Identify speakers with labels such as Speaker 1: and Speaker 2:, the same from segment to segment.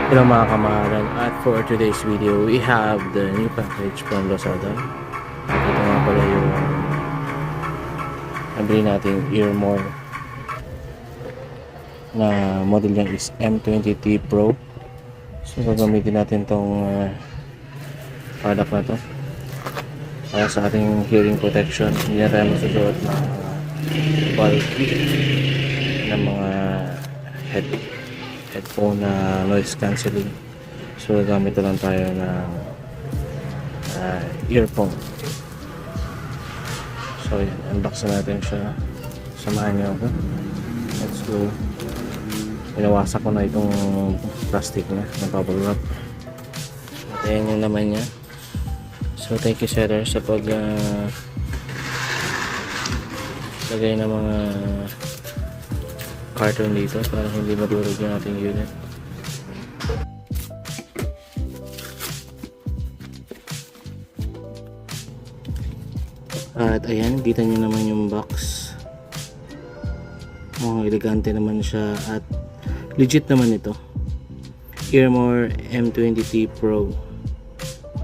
Speaker 1: Hello mga kamahalan, at for today's video we have the new package from Lazada. At ito nga pala yung nabili nating Earmore na model niya is M20T Pro. So gagamitin natin tong product na to para sa ating hearing protection. Hindi na tayo masusuot ng bulky na mga headphone na noise cancelling. So gamit na lang tayo ng earphone. So yan, unbox na natin siya. Samahan niyo ako. Let's go. Pinawasak ko na itong plastic na bubble wrap. At ayan yung laman niya. So thank you seller sa pag lagay ng mga carton dito para hindi madurog yung ating unit. At ayan, kita nyo naman yung box. Mukhang elegante naman siya at legit naman ito. Earmore M20T Pro.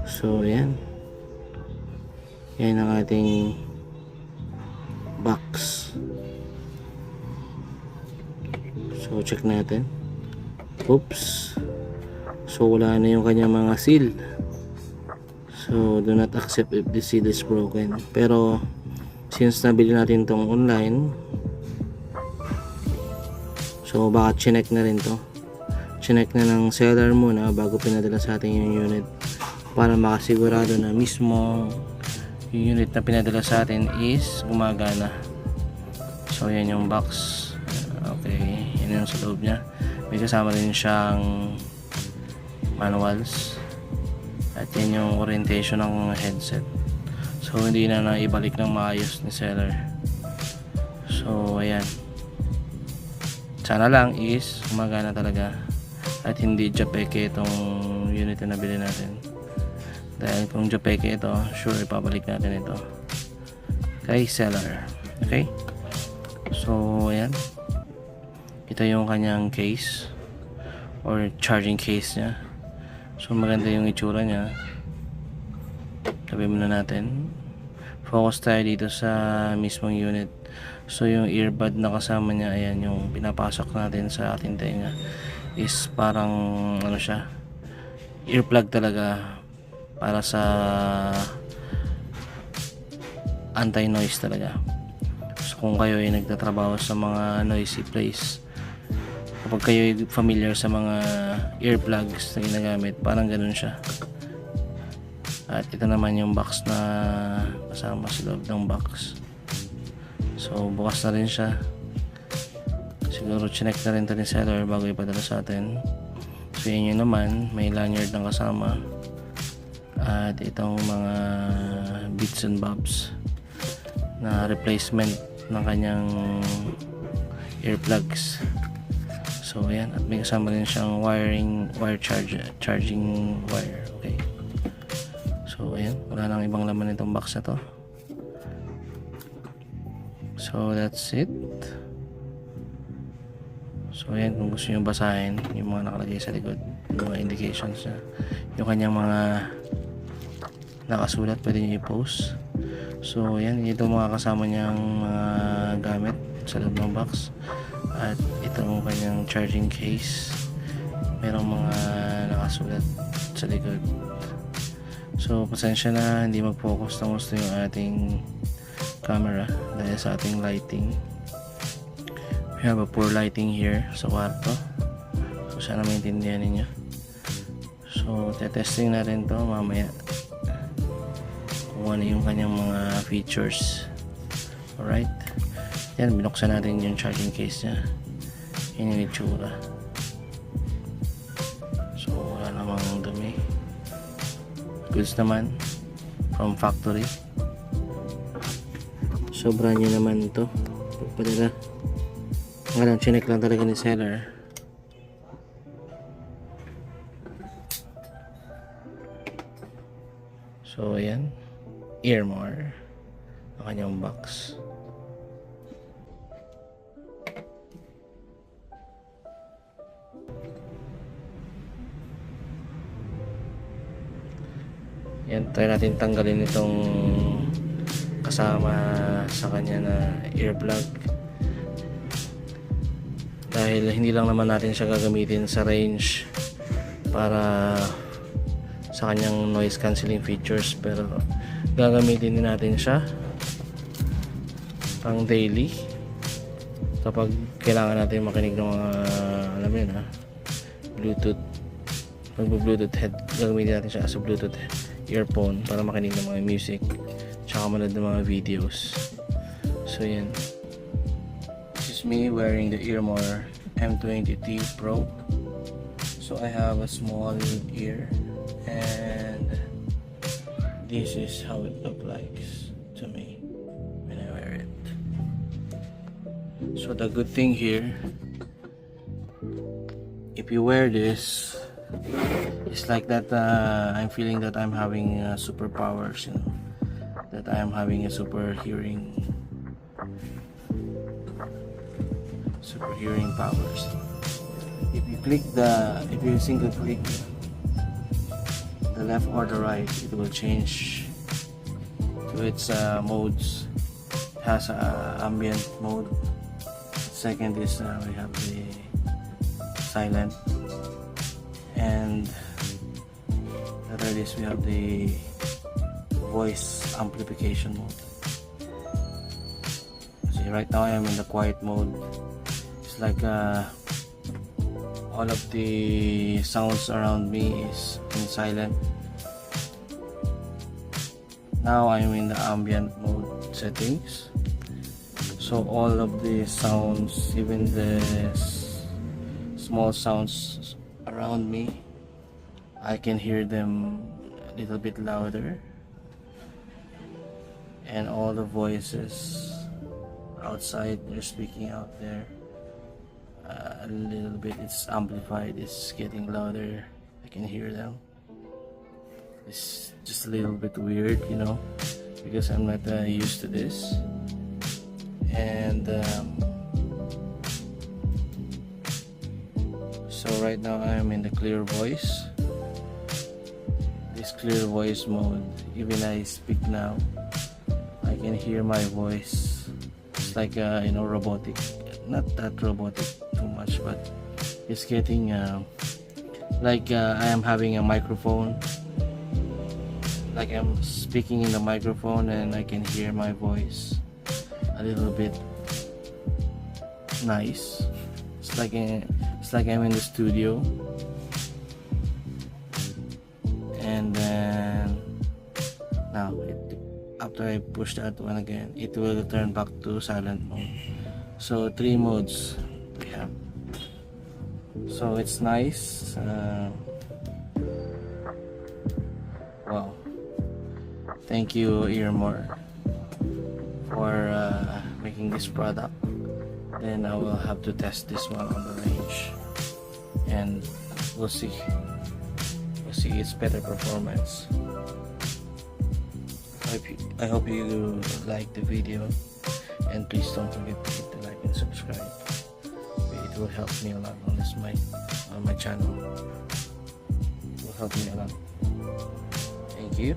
Speaker 1: So ayan. Yan ang ating box. So check natin. Oops. So wala na yung kanyang mga seal. So do not accept if the seal is broken. Pero since nabili natin tong online, so baka chinek na rin to. Chinek na ng seller muna bago pinadala sa atin yung unit para makasigurado na mismo yung unit na pinadala sa atin is gumagana. So yan yung box. Okay, yun yung sa loob niya. May kasama rin siyang manuals at yan yung orientation ng headset. So hindi na naibalik ng maayos ni seller. So ayan, sana lang is gumagana talaga at hindi japeke itong unit na nabili natin. Dahil kung japeke ito, sure ipabalik natin ito kay seller. Okay, so ayan, ito yung kanyang case or charging case niya. So maganda yung itsura niya. Tabi muna natin. Focus tayo dito sa mismong unit. So yung earbud na kasama niya, ayan yung pinapasok natin sa ating tenga, is parang ano siya, earplug talaga para sa anti-noise talaga. So kung kayo ay nagtatrabaho sa mga noisy place, kapag kayo familiar sa mga earplugs na ginagamit, parang ganun siya. At ito naman yung box na kasama sa loob ng box. So bukas na rin siya. Siguro chinek na rin ito ni seller bago ipadala sa atin. So yun yun naman, may lanyard ng kasama at itong mga bits and bobs na replacement ng kanyang earplugs. So ayan, at may kasama rin siyang charging wire. Okay. So ayan, wala nang ibang laman nitong box na to. So that's it. So ayan, kung gusto nyo basahin yung mga nakalagay sa likod, yung mga indications na, yung kanyang mga nakasulat, pwede nyo i-post. So ayan, ito mga kasama niyang mga gamit sa loob ng box. At itong kanyang charging case, merong mga nakasulat sa likod. So pasensya na hindi mag-focus ng gusto yung ating camera dahil sa ating lighting. We have a poor lighting here sa kwarto, so sana maintindihan ninyo. So tetesting natin to mamaya kung ano yung kanyang mga features. Alright, yan, binuksan natin yung charging case nya. Yun yung itsura. So wala namang dumi, goods naman from factory. So brand new naman ito pagpadala. Ngayon chinek lang talaga ni seller. So ayan, Earmore ang kanyang box. Yan, try natin tanggalin itong kasama sa kanya na earplug, dahil hindi lang naman natin siya gagamitin sa range para sa kanyang noise cancelling features, pero gagamitin din natin siya pang daily kapag kailangan natin makinig ng mga alam mo yun Bluetooth, Bluetooth head, gagamitin natin siya as a Bluetooth earphone para makinig ng mga music tsaka manood ng mga videos. So yan, this is me wearing the Earmor M20T Pro. So I have a small ear and this is how it looks like to me when I wear it. So the good thing here, if you wear this, it's like that I'm feeling that I'm having superpowers, you know, that I am having a super hearing powers. If you single click the left or the right, it will change to its modes. It has a ambient mode. Second is we have the silent, and the third is we have the voice amplification mode. See, right now I am in the quiet mode. It's like all of the sounds around me is in silent. Now I am in the ambient mode settings, so all of the sounds, even the small sounds around me, I can hear them a little bit louder, and all the voices outside, they're speaking out there, a little bit, it's amplified, it's getting louder, I can hear them. It's just a little bit weird, you know, because I'm not used to this. And so right now I'm in the clear voice. This clear voice mode, even I speak now, I can hear my voice. It's like you know, robotic, not that robotic too much, but it's getting like I am having a microphone, like I'm speaking in the microphone, and I can hear my voice a little bit nice. It's like I'm in the studio. And then now after I push that one again, it will turn back to silent mode. So 3 modes we have. So it's nice. Wow, thank you Earmor for making this product. Then I will have to test this one on the range, and we'll see its better performance. I hope you like the video, and please don't forget to hit the like and subscribe. It will help me a lot on my channel. It will help me a lot. Thank you.